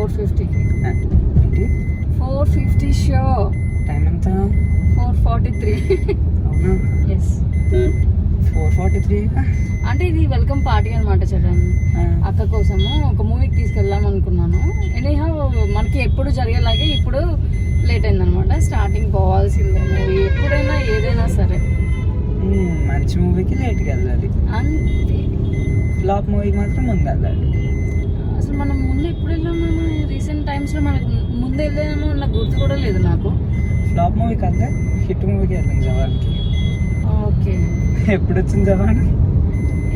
4:50కి. ఏంటి 4:50 show. Time ఎంత? 4:43. అవునా? ఎస్. 4:43. అంటే ఇది వెల్కమ్ పార్టీ అనమాట చరణ్. అక్క కోసము ఒక మూవీకి తీసుకెళ్దాం అనుకున్నాను. ఎనీహౌ మనకి ఎప్పుడు జరిగేలాగే ఇప్పుడు లేట్ అయిందనమాట. స్టార్టింగ్ పోవాల్సిందే మూవీ, ఎప్పుడైనా ఏదైనా సరే. మంచి మూవీకి లేట్కి వెళ్ళాలి, అంతే. ఫ్లాప్ మూవీకి మాత్రం ముందు వెళ్ళాలి. అసలు మనం ముందు ఎప్పుడు వెళ్ళాము? రీసెంట్ టైమ్స్లో మనకు ముందు వెళ్ళాము నాకు గుర్తు కూడా లేదు నాకు. ఫ్లాప్ మూవీ కల్లా హిట్ మూవీకి వెళ్ళాం జవాన్కి. ఓకే. ఎప్పుడు వచ్చింది జవాన్?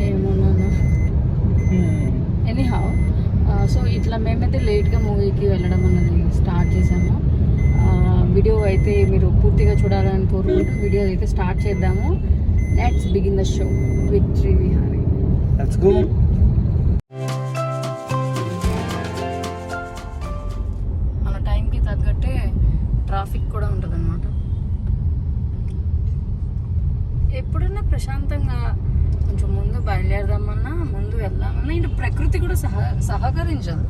ఏమోనా. ఎనీహౌ సో ఇట్లా మేమైతే లేట్గా మూవీకి వెళ్ళడం అన్నది స్టార్ట్ చేసాము. వీడియో అయితే మీరు పూర్తిగా చూడాలని కోరుకుంటూ వీడియో అయితే స్టార్ట్ చేద్దాము. Let's begin the show with Srivihari. Let's go. మన టైంకి తగ్గట్టే ట్రాఫిక్ కూడా ఉంటుంది అన్నమాట. ఎప్పుడన్నా ప్రశాంతంగా కొంచెం ముందు బయలుదేరదామన్నా, ముందు వెళ్దామన్నా ఇటు ప్రకృతి కూడా సహకరించదు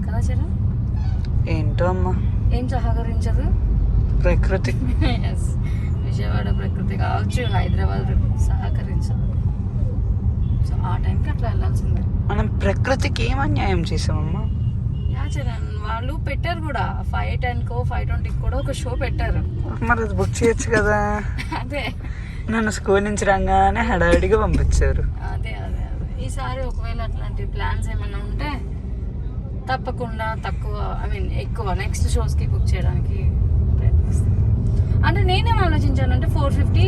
కదా చరా? ఏంటో అమ్మా, ఏం సహకరించదు? ప్రకృతి. ఎస్, విజయవాడ ప్రకృతి కావచ్చు, హైదరాబాద్ ప్రకృతి సహకరించదు. సో ఆ టైంకి అట్లా వెళ్ళాల్సిందే. మనం ప్రకృతికి ఏం అన్యాయం చేసామమ్మా? యా చరణ్, వాళ్ళు పెట్టారు కూడా 5:10కో 5:20కి కూడా ఒక షో పెట్టారు. మరి అది బుక్ చేయొచ్చు కదా. అదే నన్ను స్కూల్ నుంచి రాగానే హడావిడిగా పంపించారు. అదే అదే అదే ఈసారి ఒకవేళ అట్లాంటి ప్లాన్స్ ఏమైనా ఉంటే తప్పకుండా ఎక్కువ నెక్స్ట్ షోస్కి బుక్ చేయడానికి ప్రయత్నిస్తాను. అంటే నేనేం ఆలోచించానంటే 4:50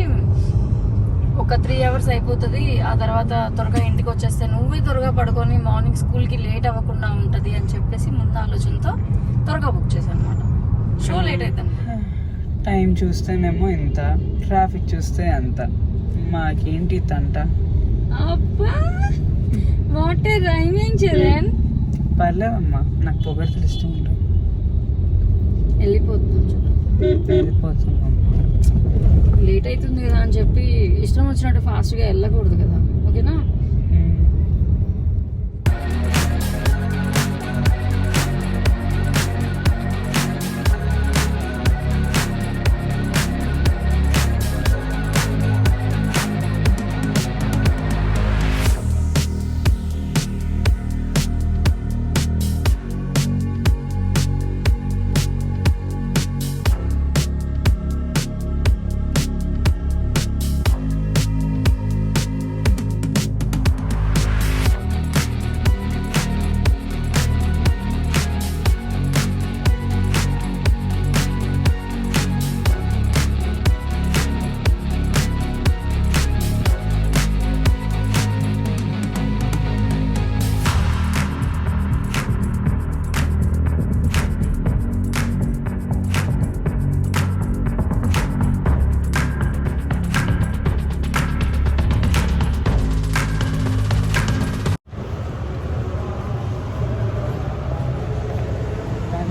ఒక 3 hours అయిపోతుంది. ఆ తర్వాత త్వరగా ఇంటికి వచ్చేస్తే నువ్వే త్వరగా పడుకొని మార్నింగ్ స్కూల్కి లేట్ అవ్వకుండా ఉంటుంది అని చెప్పేసి ముందు ఆలోచనతో త్వరగా బుక్ చేశాను అనమాట. షో లేట్ అవుతుంది. టైం చూస్తేనేమో ఇంత, ట్రాఫిక్ చూస్తే అంత. మాకేంటి తంట? అబ్బా వాట్ ఏ రైమింగ్ చరణ్. పర్లేదమ్మా, నాకు పొగడ్తలు ఇష్టం ఉంటుంది. వెళ్ళిపోతున్నాం, లేట్ అవుతుంది కదా అని చెప్పి ఇష్టం వచ్చినట్టు ఫాస్ట్గా వెళ్ళకూడదు కదా, ఓకేనా?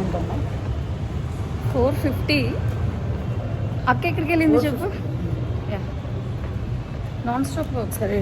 ఎంతమ్మా? 4:50. అక్క ఎక్కడికి వెళ్ళింది చెప్పు. నాన్ స్టాప్ ఒకసారి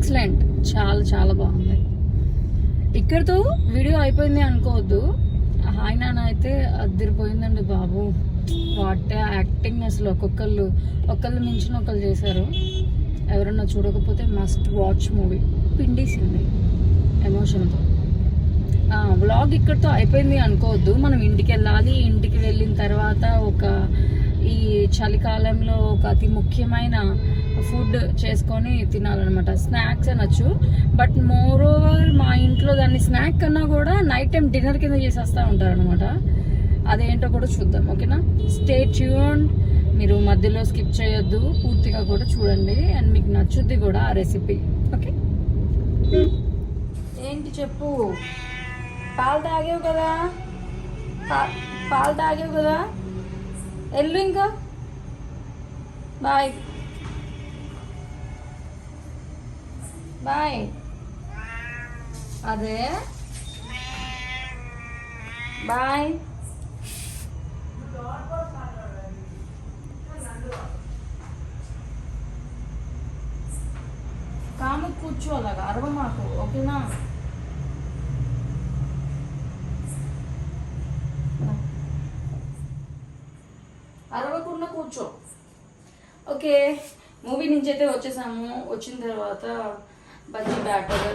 ఎక్సలెంట్, చాలా చాలా బాగుంది. ఇక్కడితో వీడియో అయిపోయింది అనుకోవద్దు. హాయ్ నాన్న అయితే అదిరిపోయిందండి బాబు. వాట్ యాక్టింగ్ అసలు, ఒకళ్ళు మించిన ఒకళ్ళు చేశారు. ఎవరన్నా చూడకపోతే మస్ట్ వాచ్ మూవీ. పిండేసింది ఎమోషన్తో. వ్లాగ్ ఇక్కడితో అయిపోయింది అనుకోవద్దు. మనం ఇంటికి వెళ్ళాలి. ఇంటికి వెళ్ళిన తర్వాత ఈ చలికాలంలో ఒక అతి ముఖ్యమైన ఫుడ్ చేసుకొని తినాలన్నమాట. స్నాక్స్ అనొచ్చు, బట్ మోర్ ఓవర్ మా ఇంట్లో దాన్ని స్నాక్ కన్నా కూడా నైట్ టైం డిన్నర్ కింద చేసేస్తూ ఉంటారనమాట. అదేంటో కూడా చూద్దాం, ఓకేనా? Stay tuned. మీరు మధ్యలో స్కిప్ చేయొద్దు, పూర్తిగా కూడా చూడండి. అండ్ మీకు నచ్చుద్ది కూడా ఆ రెసిపీ, ఓకే? ఏంటి చెప్పు. పాలు తాగేవు కదా, పాలు తాగేవు కదా, వెళ్ళు ఇంకా. Bye bye. అదే బాయ్. కాము కూర్చో, అలాగా అరవ మాకు, ఓకేనా? అరవకుండా కూర్చో, ఓకే? మూవీ నుంచి అయితే వచ్చేసాము. వచ్చిన తర్వాత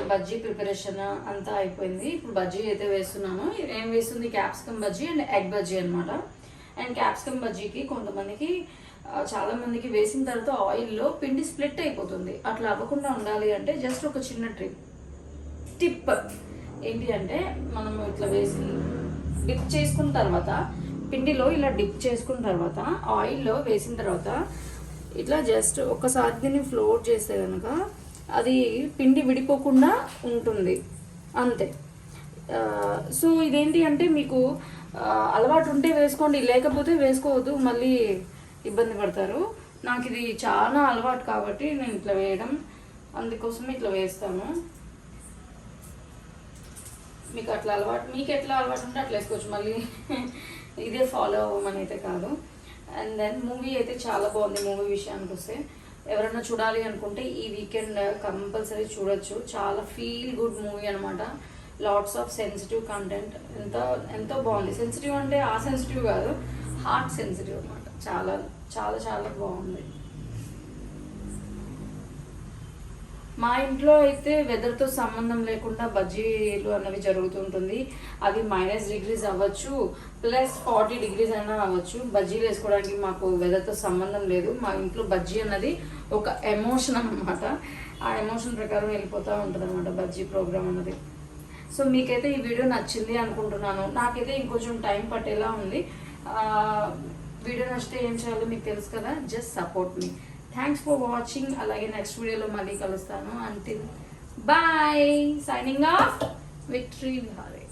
బజ్జీ ప్రిపరేషన్ అంతా అయిపోయింది. ఇప్పుడు బజ్జీ అయితే వేస్తున్నాను. ఏం వేస్తుంది, capsicum bajji and egg bajji అనమాట. అండ్ క్యాప్సికమ్ బజ్జీకి కొంతమందికి, చాలా మందికి వేసిన తర్వాత ఆయిల్లో పిండి స్ప్లిట్ అయిపోతుంది. అట్లా అవ్వకుండా ఉండాలి అంటే జస్ట్ ఒక చిన్న టిప్ ఏంటి అంటే, మనం ఇట్లా వేసి డిప్ చేసుకున్న తర్వాత, పిండిలో ఇలా డిప్ చేసుకున్న తర్వాత ఆయిల్లో వేసిన తర్వాత ఇట్లా జస్ట్ ఒకసారి దీన్ని ఫ్లోట్ చేస్తే కనుక అది పిండి విడిపోకుండా ఉంటుంది, అంతే. సో ఇదేంటి అంటే, మీకు అలవాటు ఉంటే వేసుకోండి, లేకపోతే వేసుకోవద్దు, మళ్ళీ ఇబ్బంది పడతారు. నాకు ఇది చాలా అలవాటు కాబట్టి నేను ఇట్లా వేయడం, అందుకోసం ఇట్లా వేస్తాను. మీకు ఎట్లా అలవాటు ఉంటే అట్లా వేసుకోవచ్చు, మళ్ళీ ఇదే ఫాలో అవ్వమని అయితే కాదు. అండ్ దెన్ మూవీ అయితే చాలా బాగుంది. మూవీ విషయానికి వస్తే ఎవరైనా చూడాలి అనుకుంటే ఈ వీకెండ్ కంపల్సరీ చూడొచ్చు. చాలా ఫీల్ గుడ్ మూవీ అనమాట. Lots of sensitive content. ఎంతో బాగుంది. సెన్సిటివ్ అంటే ఆ సెన్సిటివ్ కాదు, హార్ట్ సెన్సిటివ్ అనమాట. చాలా చాలా చాలా బాగుంది. మా ఇంట్లో అయితే వెదర్తో సంబంధం లేకుండా బజ్జీలు అన్నవి జరుగుతుంటుంది. అవి -డిగ్రీస్ అవ్వచ్చు, +40 degrees అయినా అవ్వచ్చు. బజ్జీలు వేసుకోవడానికి మాకు వెదర్తో సంబంధం లేదు. మా ఇంట్లో బజ్జీ అన్నది ఒక ఎమోషన్ అన్నమాట. ఆ ఎమోషన్ ప్రకారం వెళ్ళిపోతూ ఉంటుంది అనమాట బజ్జీ ప్రోగ్రామ్ అన్నది. సో మీకైతే ఈ వీడియో నచ్చింది అనుకుంటున్నాను. నాకైతే ఇంకొంచెం టైం పట్టేలా ఉంది. వీడియో నచ్చితే ఏం చేయాలో మీకు తెలుసు కదా, just support me. Thanks for watching. అలాగే నెక్స్ట్ వీడియోలో మళ్ళీ కలుస్తాను. Until bye, signing off, Victory Vihari.